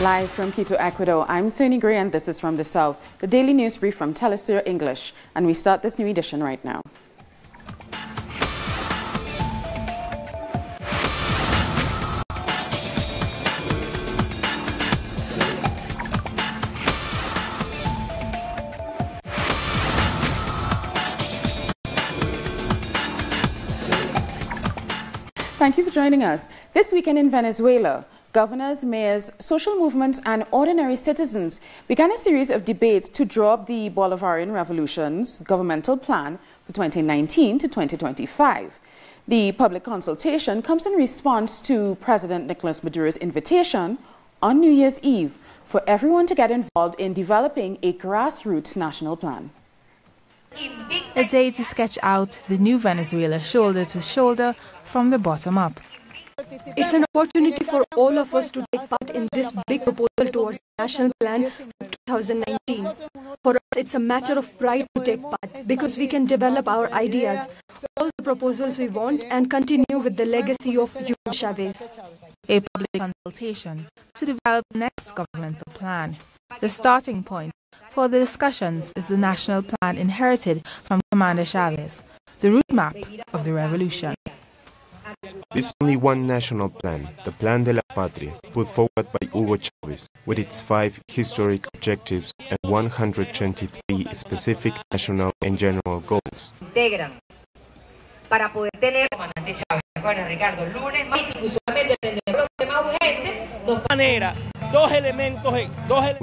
Live from Quito, Ecuador, I'm Sony Gray and this is From the South, the daily news brief from Telesur English. And we start this new edition right now. Thank you for joining us. This weekend in Venezuela, governors, mayors, social movements and ordinary citizens began a series of debates to draw up the Bolivarian Revolution's governmental plan for 2019 to 2025. The public consultation comes in response to President Nicolas Maduro's invitation on New Year's Eve for everyone to get involved in developing a grassroots national plan. A day to sketch out the new Venezuela shoulder to shoulder from the bottom up. It's an opportunity for all of us to take part in this big proposal towards the national plan for 2019. For us, it's a matter of pride to take part because we can develop our ideas, all the proposals we want, and continue with the legacy of Hugo Chavez. A public consultation to develop the next governmental plan. The starting point for the discussions is the national plan inherited from Commander Chavez, the route map of the revolution. There's only one national plan, the Plan de la Patria, put forward by Hugo Chavez, with its 5 historic objectives and 123 specific national and general goals. We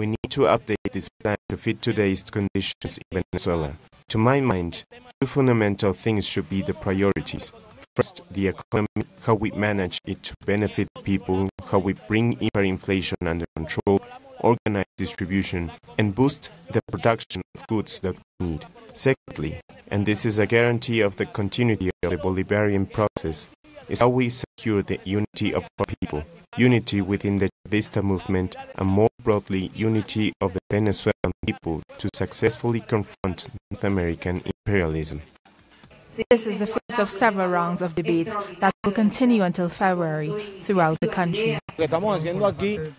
need to update this plan to fit today's conditions in Venezuela. To my mind, 2 fundamental things should be the priorities. First, the economy, how we manage it to benefit people, how we bring hyperinflation under control, organize distribution, and boost the production of goods that we need. Secondly, and this is a guarantee of the continuity of the Bolivarian process, is how we secure the unity of our people, unity within the Chavista movement, and more broadly, unity of the Venezuelan people to successfully confront North American imperialism. This is the first of several rounds of debates that will continue until February throughout the country.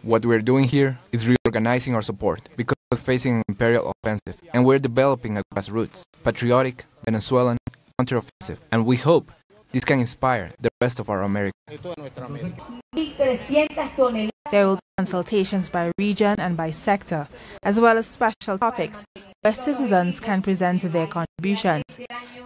What we're doing here is reorganizing our support because we're facing an imperial offensive, and we're developing a grassroots, patriotic, Venezuelan counteroffensive, and we hope this can inspire the rest of our America. There will be consultations by region and by sector, as well as special topics where citizens can present their contributions.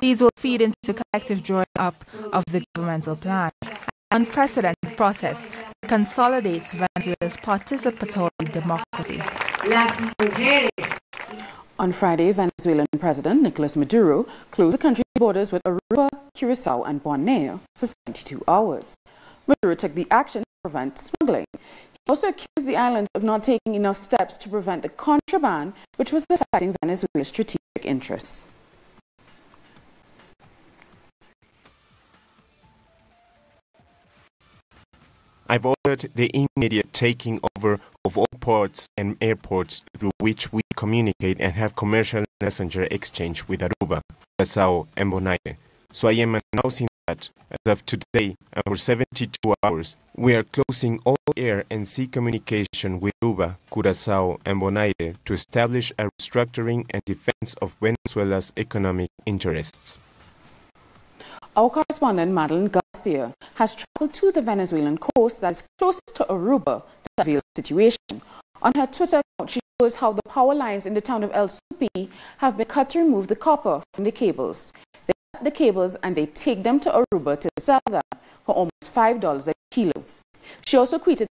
These will feed into the collective drawing up of the governmental plan, an unprecedented process that consolidates Venezuela's participatory democracy. On Friday, Venezuelan President Nicolas Maduro closed the country's borders with Aruba, Curacao and Bonaire for 72 hours. Maduro took the action to prevent smuggling. He also accused the islands of not taking enough steps to prevent the contraband, which was affecting Venezuela's strategic interests. I've ordered the immediate taking over of all ports and airports through which we communicate and have commercial messenger exchange with Aruba, Curacao and Bonaire. So I am announcing that, as of today, and for 72 hours, we are closing all air and sea communication with Aruba, Curacao and Bonaire to establish a restructuring and defense of Venezuela's economic interests. Our correspondent Madeline Garcia has traveled to the Venezuelan coast that is closest to Aruba to reveal the situation. On her Twitter account, she shows how the power lines in the town of El Supi have been cut to remove the copper from the cables. They cut the cables and they take them to Aruba to sell them for almost $5 a kilo. She also tweeted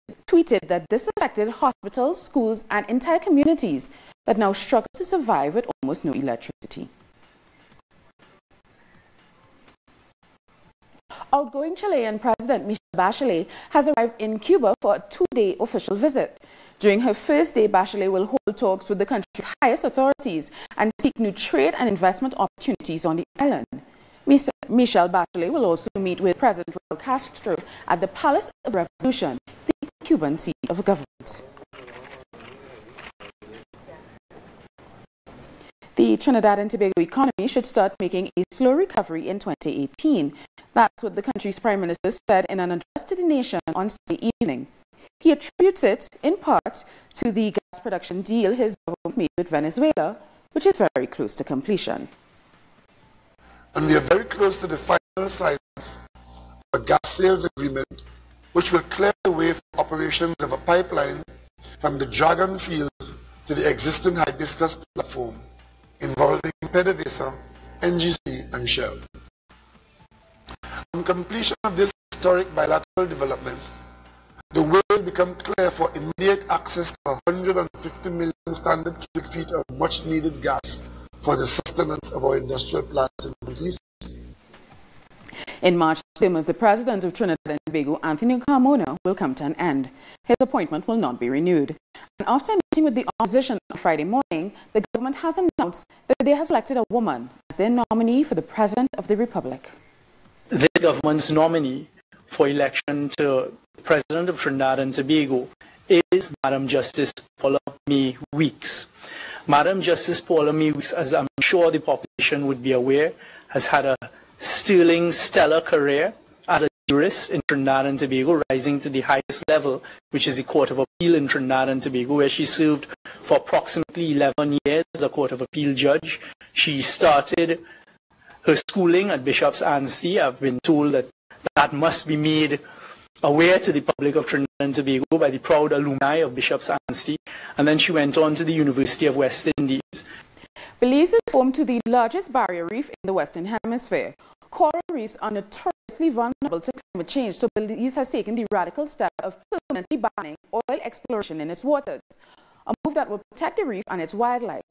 that this affected hospitals, schools and entire communities that now struggle to survive with almost no electricity. Outgoing Chilean President Michelle Bachelet has arrived in Cuba for a 2-day official visit. During her first day, Bachelet will hold talks with the country's highest authorities and seek new trade and investment opportunities on the island. Michelle Bachelet will also meet with President Raul Castro at the Palace of Revolution, the Cuban seat of government. The Trinidad and Tobago economy should start making a slow recovery in 2018. That's what the country's Prime Minister said in an address to the nation on Sunday evening. He attributes it, in part, to the gas production deal his government made with Venezuela, which is very close to completion. And we are very close to the final sign of a gas sales agreement, which will clear the way for operations of a pipeline from the Dragon fields to the existing Hibiscus platform, involving PDVSA, NGC, and Shell. On completion of this historic bilateral development, the way will become clear for immediate access to 150 million standard cubic feet of much-needed gas for the sustenance of our industrial plants in Belize. In March, the term of the President of Trinidad and Tobago, Anthony Carmona, will come to an end. His appointment will not be renewed. And after meeting with the opposition on Friday morning, the government has announced that they have selected a woman as their nominee for the President of the Republic. This government's nominee for election to President of Trinidad and Tobago is Madam Justice Paula May Weeks. Madam Justice Paula May Weeks, as I'm sure the population would be aware, has had a sterling, stellar career as a jurist in Trinidad and Tobago, rising to the highest level, which is the Court of Appeal in Trinidad and Tobago, where she served for approximately 11 years as a Court of Appeal judge. She started her schooling at Bishop's Anstey. I've been told that that must be made aware to the public of Trinidad and Tobago by the proud alumni of Bishop's Anstey, and then she went on to the University of West Indies. Belize is home to the largest barrier reef in the Western Hemisphere. Coral reefs are notoriously vulnerable to climate change, so Belize has taken the radical step of permanently banning oil exploration in its waters, a move that will protect the reef and its wildlife.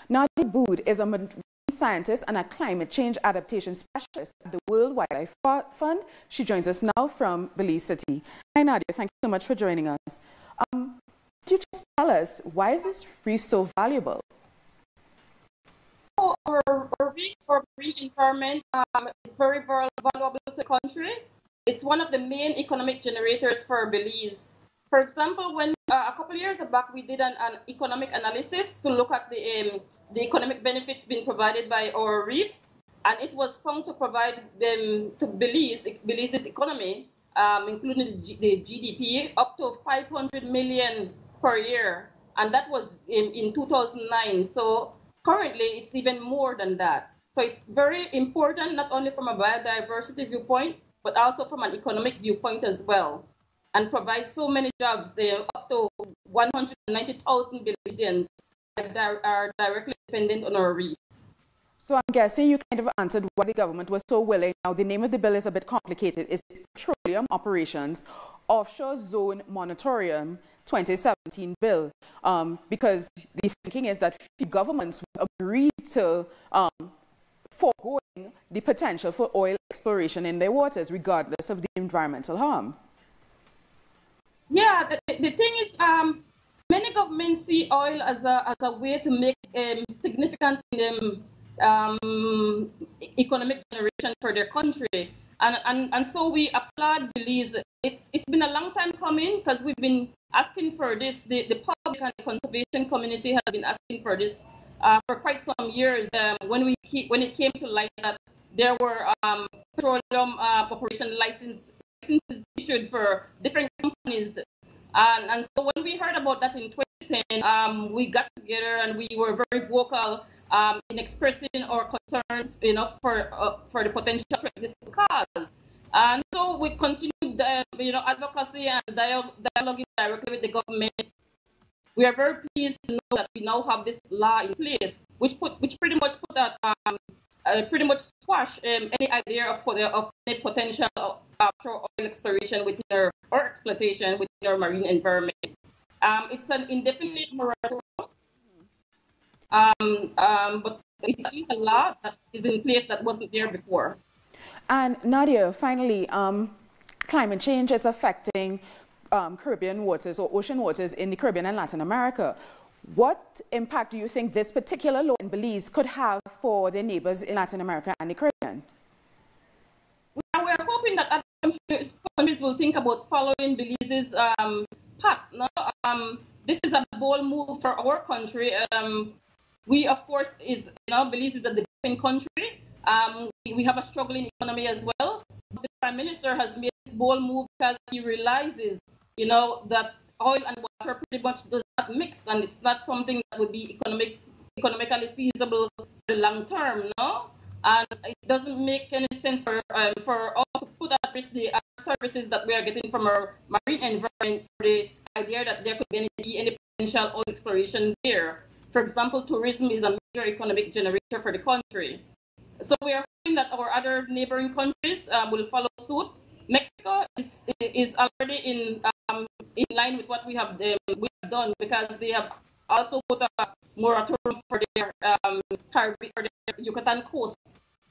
Nadia Bood is a marine scientist and a climate change adaptation specialist at the World Wildlife Fund. She joins us now from Belize City. Hi Nadia, thank you so much for joining us. Could you just tell us, why is this reef so valuable? Our reef environment is very valuable to the country. It's one of the main economic generators for Belize. For example, when a couple of years back we did an economic analysis to look at the economic benefits being provided by our reefs, and it was found to provide them to Belize's economy, including the GDP, up to 500 million per year, and that was in 2009. So currently, it's even more than that. So it's very important, not only from a biodiversity viewpoint, but also from an economic viewpoint as well, and provides so many jobs, up to 190,000 Belizeans that are directly dependent on our reefs. So I'm guessing you kind of answered why the government was so willing. Now, the name of the bill is a bit complicated. It's Petroleum Operations Offshore Zone Moratorium 2017 bill, because the thinking is that governments would agree to foregoing the potential for oil exploration in their waters, regardless of the environmental harm. Yeah, the thing is, many governments see oil as a way to make significant economic generation for their country. And so we applaud Belize. It's been a long time coming, because we've been asking for this. The public and the conservation community has been asking for this for quite some years. When it came to light that there were petroleum operation licenses issued for different companies, and so when we heard about that in 2010, we got together and we were very vocal in expressing our concerns, for the potential threat this could cause. And so we continued, advocacy and dialoguing directly with the government. We are very pleased to know that we now have this law in place, which pretty much put that pretty much squash any idea of any potential offshore oil exploration within or exploitation within our marine environment. It's an indefinite moratorium. But it's at least a law that is in place that wasn't there before. And Nadia, finally, climate change is affecting Caribbean waters or ocean waters in the Caribbean and Latin America. What impact do you think this particular law in Belize could have for their neighbors in Latin America and the Caribbean? We are hoping that other countries will think about following Belize's path. No? This is a bold move for our country. We, of course, Belize is a developing country. We have a struggling economy as well. The Prime Minister has made this bold move because he realizes, that oil and water pretty much does not mix, and it's not something that would be economically feasible for the long term, no? And it doesn't make any sense for us to put at risk the services that we are getting from our marine environment for the idea that there could be any potential oil exploration there. For example, tourism is a major economic generator for the country. So we are hoping that our other neighboring countries will follow suit. Mexico is already in line with what we have done, because they have also put a moratorium for their Caribbean or their Yucatan coast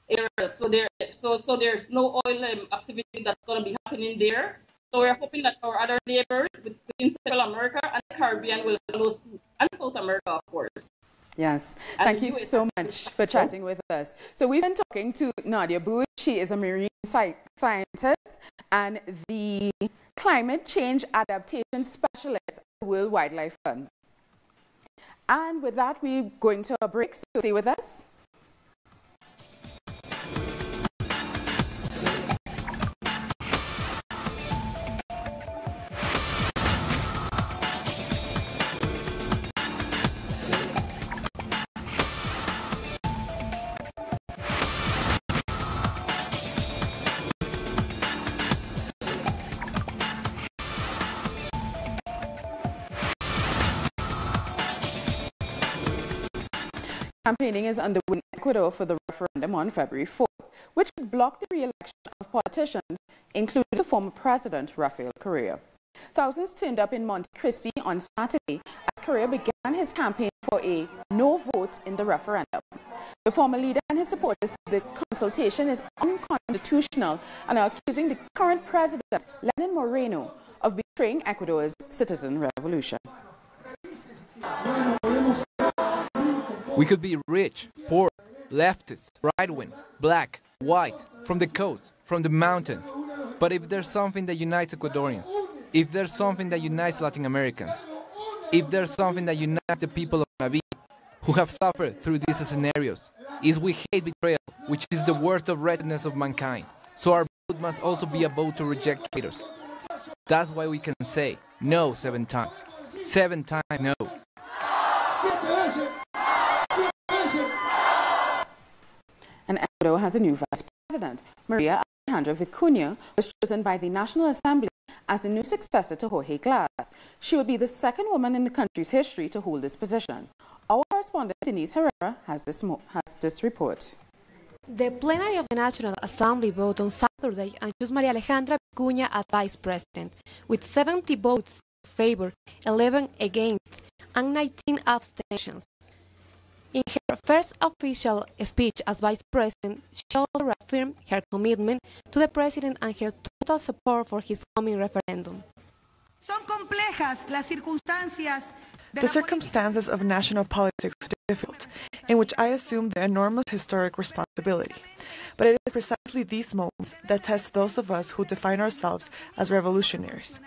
area. So there's no oil activity that's going to be happening there. So we're hoping that our other neighbors within Central America and the Caribbean will follow suit, and South America, of course. Yes, thank you so much for chatting with us. So we've been talking to Nadia Booth. She is a marine scientist and the climate change adaptation specialist at the World Wildlife Fund. And with that, we're going to a break, so stay with us. Campaigning is underway in Ecuador for the referendum on February 4th, which would block the re-election of politicians, including the former president, Rafael Correa. Thousands turned up in Montecristi on Saturday as Correa began his campaign for a no vote in the referendum. The former leader and his supporters said the consultation is unconstitutional and are accusing the current president, Lenin Moreno, of betraying Ecuador's citizen revolution. We could be rich, poor, leftist, right-wing, black, white, from the coast, from the mountains. But if there's something that unites Ecuadorians, if there's something that unites Latin Americans, if there's something that unites the people of Naví who have suffered through these scenarios, is we hate betrayal, which is the worst of wretchedness of mankind. So our vote must also be a vote to reject traitors. That's why we can say no 7 times. 7 times no. And Ecuador has a new vice president. Maria Alejandra Vicuña was chosen by the National Assembly as the new successor to Jorge Glass. She will be the second woman in the country's history to hold this position. Our correspondent Denise Herrera has this report. The plenary of the National Assembly voted on Saturday and chose Maria Alejandra Vicuña as vice president, with 70 votes in favor, 11 against, and 19 abstentions. In her first official speech as vice president, she also reaffirmed her commitment to the president and her total support for his coming referendum. The circumstances of national politics are difficult, in which I assume the enormous historic responsibility. But it is precisely these moments that test those of us who define ourselves as revolutionaries.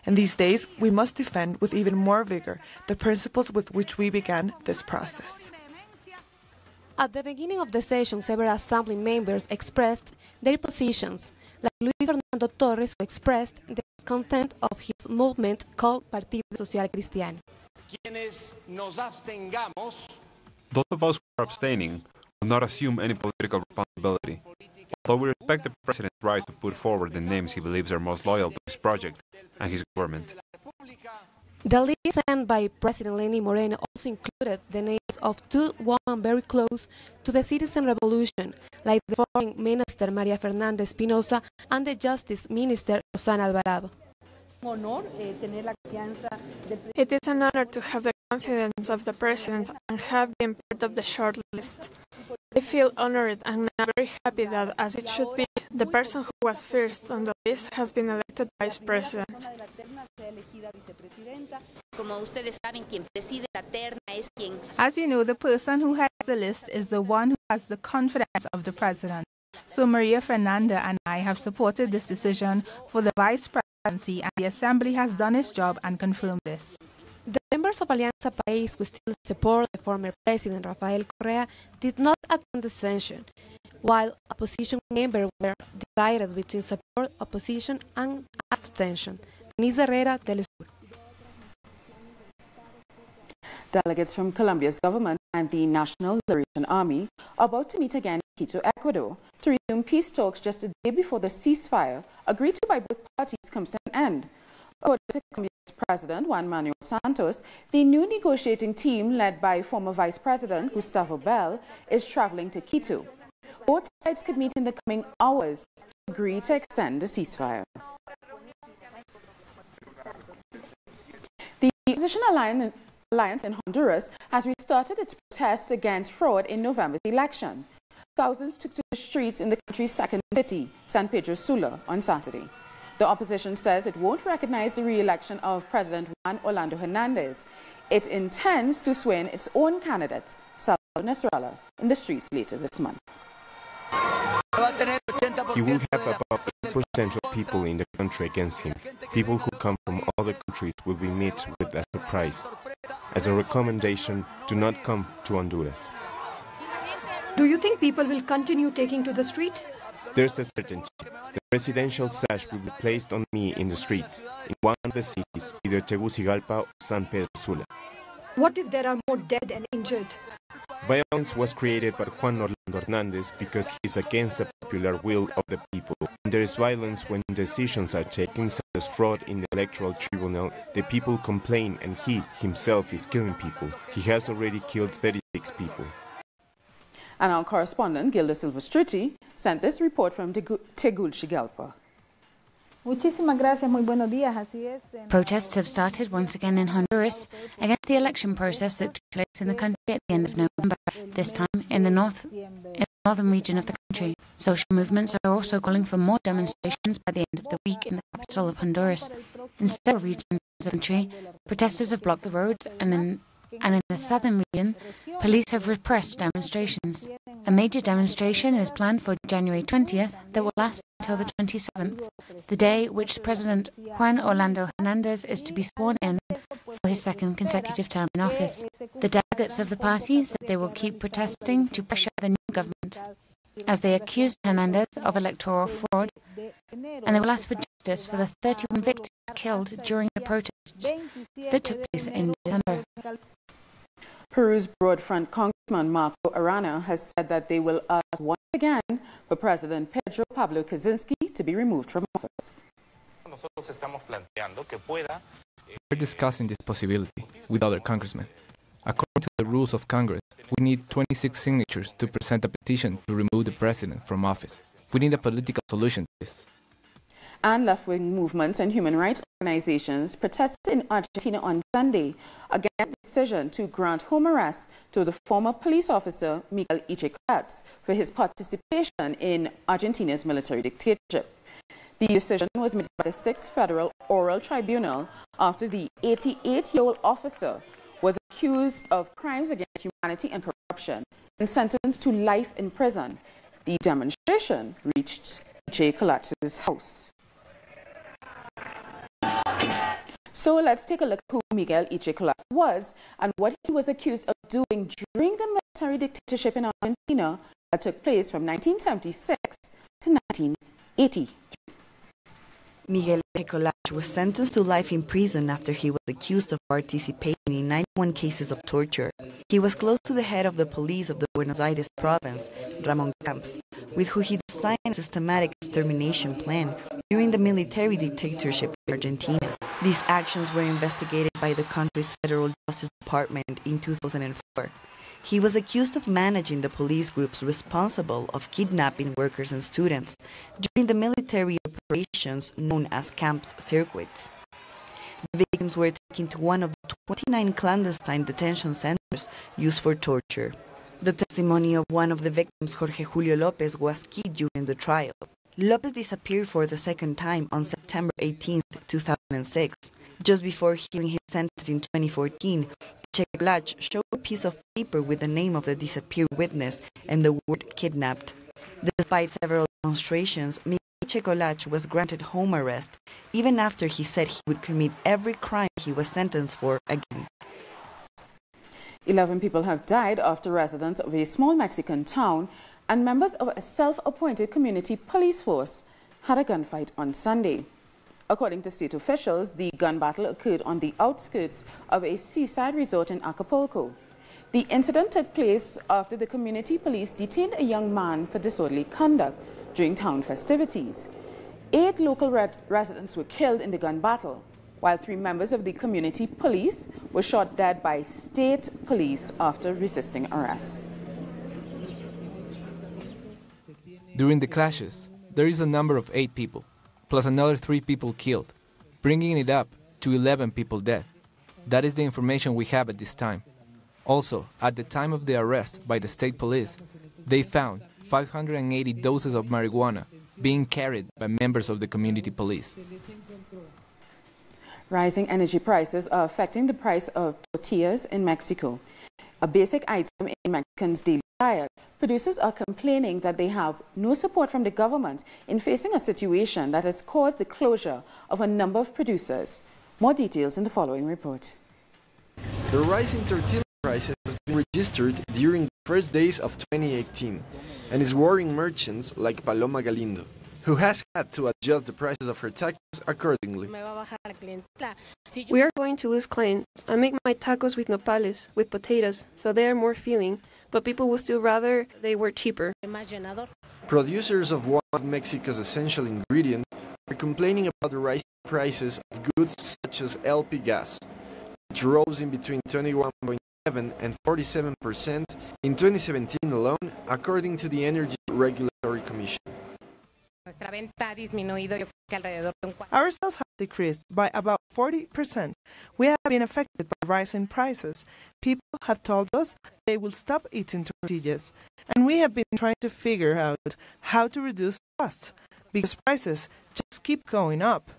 In these days, we must defend with even more vigor the principles with which we began this process. At the beginning of the session, several assembly members expressed their positions, like Luis Fernando Torres, who expressed the discontent of his movement called Partido Social Cristiano. Those of us who are abstaining will not assume any political responsibility. Although we respect the president's right to put forward the names he believes are most loyal to his project and his government. The list sent by President Lenin Moreno also included the names of 2 women very close to the citizen revolution, like the Foreign Minister Maria Fernanda Espinosa and the Justice Minister Rosana Alvarado. It is an honor to have the confidence of the President and have been part of the short list. I feel honored and I'm very happy that, as it should be, the person who was first on the list has been elected Vice President. As you know, the person who heads the list is the one who has the confidence of the President. So Maria Fernanda and I have supported this decision for the Vice Presidency, and the Assembly has done its job and confirmed this. The members of Alianza País who still support the former President Rafael Correa did not attend the session, while opposition members were divided between support, opposition, and abstention. Denise Herrera, Telesur. Delegates from Colombia's government and the National Liberation Army are about to meet again in Quito, Ecuador, to resume peace talks just a day before the ceasefire, agreed to by both parties, comes to an end. According to Colombia's President Juan Manuel Santos, the new negotiating team, led by former Vice President Gustavo Bell, is traveling to Quito. Both sides could meet in the coming hours to agree to extend the ceasefire. The opposition alliance in Honduras has restarted its protests against fraud in November's election. Thousands took to the streets in the country's second city, San Pedro Sula, on Saturday. The opposition says it won't recognize the re-election of President Juan Orlando Hernandez. It intends to swear in its own candidate, Salvador Nasrallah, in the streets later this month. He will have about 8% of people in the country against him. People who come from other countries will be met with a surprise. As a recommendation, do not come to Honduras. Do you think people will continue taking to the street? There's a certainty. The presidential sash will be placed on me in the streets, in one of the cities, either Tegucigalpa or San Pedro Sula. What if there are more dead and injured? Violence was created by Juan Orlando Hernandez because he is against the popular will of the people. When there is violence when decisions are taken, such as fraud in the electoral tribunal, the people complain and he himself is killing people. He has already killed 36 people. And our correspondent, Gilda Silvestrucci, sent this report from Tegucigalpa. Protests have started once again in Honduras against the election process that took place in the country at the end of November, this time in the northern region of the country. Social movements are also calling for more demonstrations by the end of the week in the capital of Honduras. In several regions of the country, protesters have blocked the roads, and in the southern region, police have repressed demonstrations. A major demonstration is planned for January 20th that will last until the 27th, the day which President Juan Orlando Hernandez is to be sworn in for his second consecutive term in office. The delegates of the party said they will keep protesting to pressure the new government, as they accused Hernandez of electoral fraud, and they will ask for justice for the 31 victims killed during the protests that took place in December. Peru's Broad Front Congressman Marco Arana has said that they will ask once again for President Pedro Pablo Kaczynski to be removed from office. We're discussing this possibility with other congressmen. According to the rules of Congress, we need 26 signatures to present a petition to remove the president from office. We need a political solution to this. And left-wing movements and human rights organizations protested in Argentina on Sunday against the decision to grant home arrest to the former police officer Miguel Icheclatz for his participation in Argentina's military dictatorship. The decision was made by the 6th Federal Oral Tribunal after the 88-year-old officer was accused of crimes against humanity and corruption and sentenced to life in prison. The demonstration reached Icheclatz's house. So let's take a look at who Miguel Icheclatz was and what he was accused of doing during the military dictatorship in Argentina that took place from 1976 to 1983. Miguel Icheclatz was sentenced to life in prison after he was accused of participating in 91 cases of torture. He was close to the head of the police of the Buenos Aires province, Ramon Camps, with whom he designed a systematic extermination plan during the military dictatorship in Argentina. These actions were investigated by the country's Federal Justice Department in 2004. He was accused of managing the police groups responsible of kidnapping workers and students during the military operations known as Camps Circuits. The victims were taken to one of the 29 clandestine detention centers used for torture. The testimony of one of the victims, Jorge Julio Lopez, was key during the trial. Lopez disappeared for the second time on September 18, 2006. Just before hearing his sentence in 2014, Icheclatz showed a piece of paper with the name of the disappeared witness and the word kidnapped. Despite several demonstrations, Miguel Icheclatz was granted home arrest, even after he said he would commit every crime he was sentenced for again. 11 people have died after residents of a small Mexican town and members of a self-appointed community police force had a gunfight on Sunday. According to state officials, the gun battle occurred on the outskirts of a seaside resort in Acapulco. The incident took place after the community police detained a young man for disorderly conduct during town festivities. 8 local residents were killed in the gun battle, while 3 members of the community police were shot dead by state police after resisting arrest. During the clashes, there is a number of 8 people, plus another 3 people killed, bringing it up to 11 people dead. That is the information we have at this time. Also, at the time of the arrest by the state police, they found 580 doses of marijuana being carried by members of the community police. Rising energy prices are affecting the price of tortillas in Mexico, a basic item in Mexicans' daily diet. Producers are complaining that they have no support from the government in facing a situation that has caused the closure of a number of producers. More details in the following report. The rise in tortilla prices has been registered during the first days of 2018 and is worrying merchants like Paloma Galindo, who has had to adjust the prices of her tacos accordingly. We are going to lose clients. I make my tacos with nopales, with potatoes, so they are more filling, but people will still rather they were cheaper. Producers of one of Mexico's essential ingredients are complaining about the rising prices of goods such as LP gas, which rose in between 21.7% and 47% in 2017 alone, according to the Energy Regulatory Commission. Our sales have decreased by about 40%. We have been affected by rising prices. People have told us they will stop eating tortillas, and we have been trying to figure out how to reduce costs, because prices just keep going up.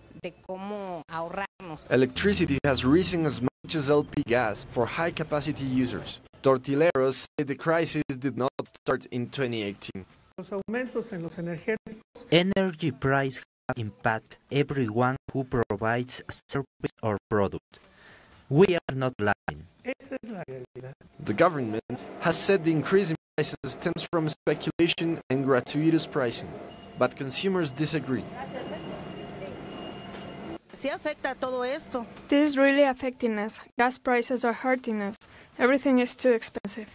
Electricity has risen as much as LP gas for high-capacity users. Tortilleros say the crisis did not start in 2018. Energy price impact everyone who provides a service or product. We are not lying. The government has said the increase in prices stems from speculation and gratuitous pricing, but consumers disagree. This is really affecting us. Gas prices are hurting us. Everything is too expensive.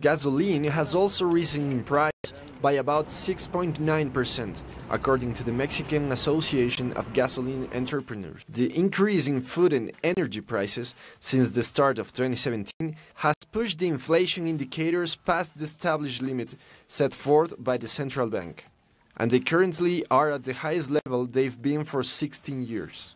Gasoline has also risen in price by about 6.9%, according to the Mexican Association of Gasoline Entrepreneurs. The increase in food and energy prices since the start of 2017 has pushed the inflation indicators past the established limit set forth by the central bank, and they currently are at the highest level they've been for 16 years.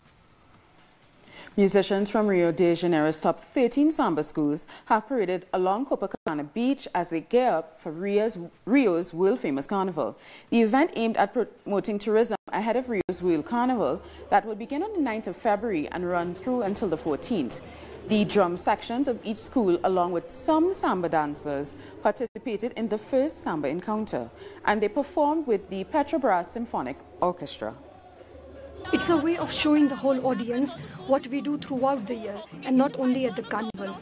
Musicians from Rio de Janeiro's top 13 samba schools have paraded along Copacabana Beach as they gear up for Rio's world-famous carnival. The event aimed at promoting tourism ahead of Rio's World Carnival that will begin on the 9th of February and run through until the 14th. The drum sections of each school, along with some samba dancers, participated in the first samba encounter, and they performed with the Petrobras Symphonic Orchestra. It's a way of showing the whole audience what we do throughout the year and not only at the carnival.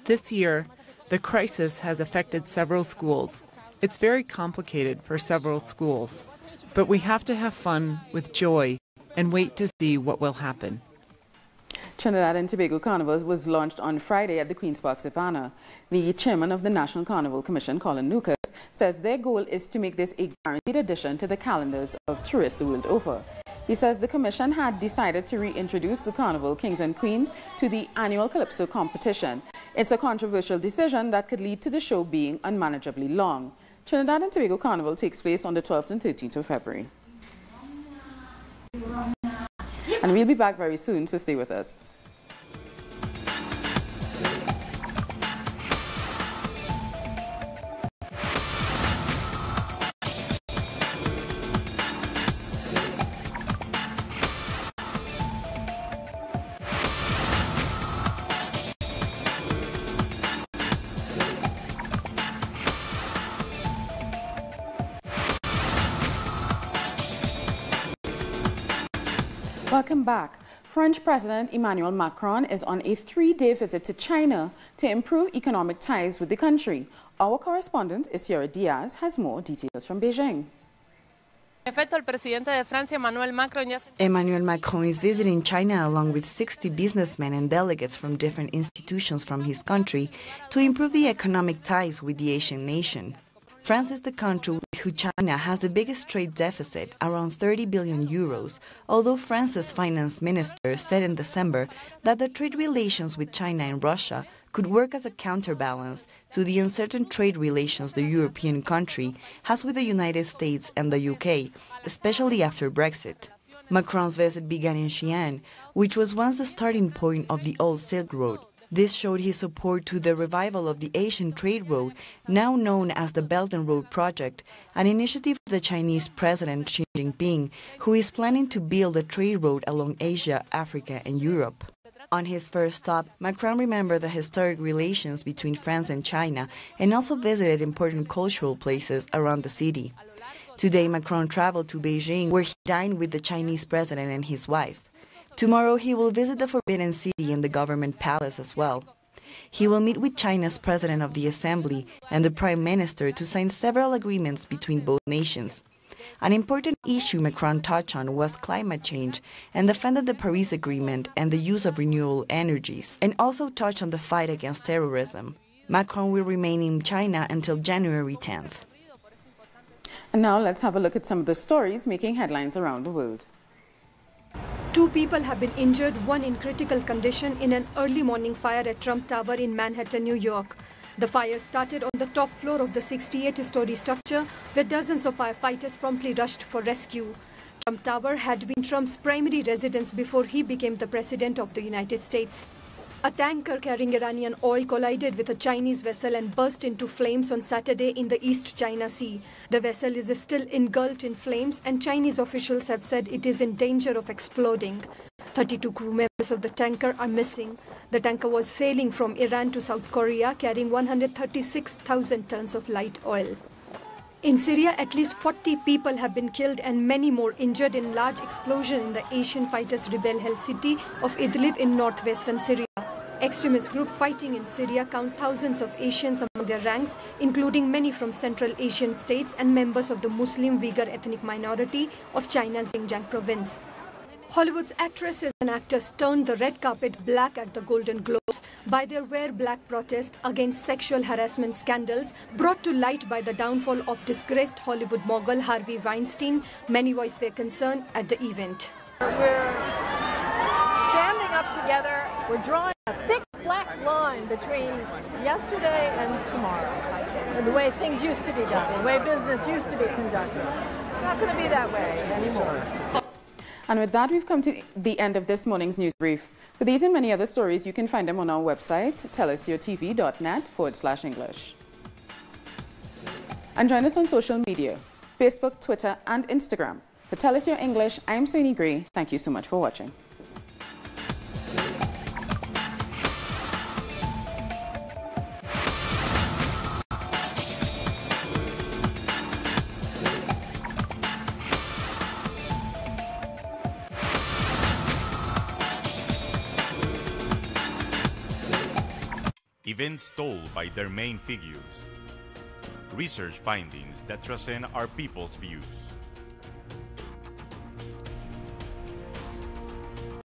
This year, the crisis has affected several schools. It's very complicated for several schools, but we have to have fun with joy and wait to see what will happen. Trinidad and Tobago Carnival was launched on Friday at the Queen's Park Savannah. The chairman of the National Carnival Commission, Colin Lucas, says their goal is to make this a guaranteed addition to the calendars of tourists the world over. He says the commission had decided to reintroduce the Carnival Kings and Queens to the annual Calypso competition. It's a controversial decision that could lead to the show being unmanageably long. Trinidad and Tobago Carnival takes place on the 12th and 13th of February. And we'll be back very soon, so stay with us. Welcome back. French President Emmanuel Macron is on a 3-day visit to China to improve economic ties with the country. Our correspondent, Isiora Diaz, has more details from Beijing. Emmanuel Macron is visiting China along with 60 businessmen and delegates from different institutions from his country to improve the economic ties with the Asian nation. France is the country with whom China has the biggest trade deficit, around 30 billion euros, although France's finance minister said in December that the trade relations with China and Russia could work as a counterbalance to the uncertain trade relations the European country has with the United States and the UK, especially after Brexit. Macron's visit began in Xi'an, which was once the starting point of the old Silk Road. This showed his support to the revival of the Asian Trade Road, now known as the Belt and Road Project, an initiative of the Chinese President Xi Jinping, who is planning to build a trade road along Asia, Africa, and Europe. On his first stop, Macron remembered the historic relations between France and China and also visited important cultural places around the city. Today, Macron traveled to Beijing, where he dined with the Chinese president and his wife. Tomorrow, he will visit the Forbidden City and the government palace as well. He will meet with China's president of the Assembly and the prime minister to sign several agreements between both nations. An important issue Macron touched on was climate change and defended the Paris Agreement and the use of renewable energies, and also touched on the fight against terrorism. Macron will remain in China until January 10th. And now let's have a look at some of the stories making headlines around the world. 2 people have been injured, 1 in critical condition in an early morning fire at Trump Tower in Manhattan, New York. The fire started on the top floor of the 68-story structure, where dozens of firefighters promptly rushed for rescue. Trump Tower had been Trump's primary residence before he became the President of the United States. A tanker carrying Iranian oil collided with a Chinese vessel and burst into flames on Saturday in the East China Sea. The vessel is still engulfed in flames, and Chinese officials have said it is in danger of exploding. 32 crew members of the tanker are missing. The tanker was sailing from Iran to South Korea, carrying 136,000 tons of light oil. In Syria, at least 40 people have been killed and many more injured in large explosion in the Asian fighters' rebel-held city of Idlib in northwestern Syria. Extremist group fighting in Syria count thousands of Asians among their ranks, including many from Central Asian states and members of the Muslim Uyghur ethnic minority of China's Xinjiang province. Hollywood's actresses and actors turned the red carpet black at the Golden Globes by their Wear Black protest against sexual harassment scandals brought to light by the downfall of disgraced Hollywood mogul Harvey Weinstein. Many voiced their concern at the event. We're standing up together. We're drawing a thick black line between yesterday and tomorrow, and the way things used to be done, the way business used to be conducted. It's not going to be that way anymore. And with that, we've come to the end of this morning's news brief. For these and many other stories, you can find them on our website, tellusyourtv.net/English. And join us on social media, Facebook, Twitter, and Instagram. For Tell Us Your English, I'm Soini Gray. Thank you so much for watching. Events told by their main figures. Research findings that transcend our people's views.